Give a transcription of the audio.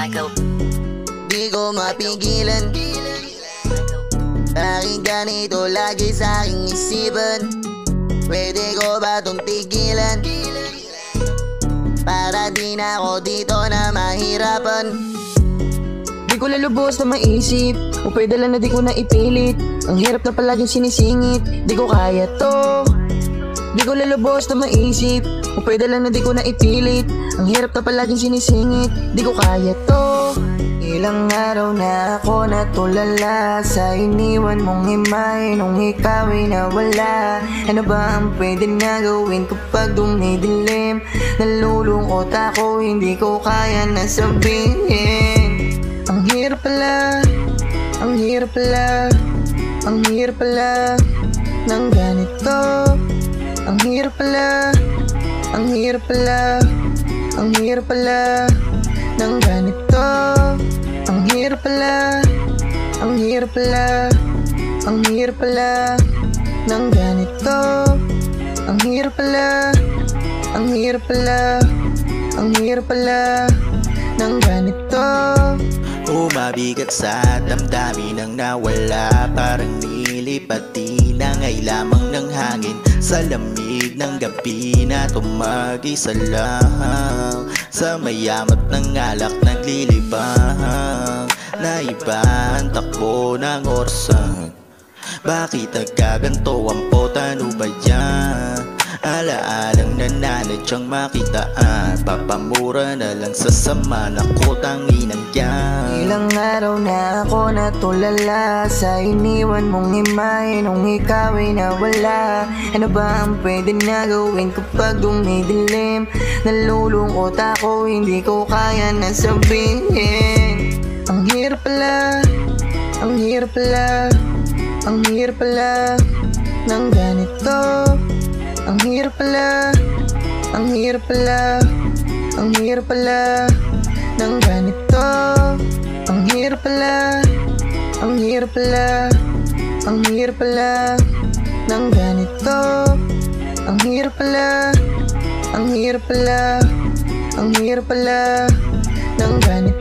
Di ko mapigilan, aking ganito lagi sa aking isipan. Pwede ko ba itong tigilan, para di na ako dito na mahirapan. Di ko lalubos na maisip, o pwede lang na di ko na ipilit. Ang hirap na palaging sinisingit, di ko kaya to. Di ko lalubos na maisip, o pwede lang na di ko na ipilit. Ang hirap na palaging sinisingit, di ko kaya to. Ilang araw na ako natulala sa iniwan mong imahe nung ikaw ay nawala. Ano ba ang pwede na gawin kapag dumidilim? Nalulungkot ako, hindi ko kaya na sabihin. Ang hirap pala, ang hirap pala, ang hirap pala ng ganito. Ang hirap pala, ang hirap pala, ang hirap pala ng ganito. Ang hirap pala, ang hirap pala, ang hirap pala ng ganito. Ang hirap pala, ang hirap pala, ang hirap pala ng ganito. Mabigat sa damdamin ang nawala, parang nilipat lang ay lamang ng hangin sa lamig ng gabi na tumag-isa lang. Sa mayamat ng alak naglilibang, naiba ang takbo ng orsan. Bakit nagkaganto ang pota, ano ba yan? Alaalang nananadyang makitaan, papamura na lang sa sama na kutanginan yan. Ilang araw na ako natulala sa iniwan mong imahe nung ikaw ay nawala. Ano ba ang pwede na gawin kapag dumidilim? Nalulungkot ako, hindi ko kaya na sabihin. Ang hirap pala, ang hirap pala, ang hirap pala ng ganito. Ang hirap pala, ang hirap pala, ang hirap pala ng ganito. Ang hirap pala, ang hirap pala, ang hirap pala ng ganito. Ang hirap pala, ang hirap pala, ang hirap pala ng ganito.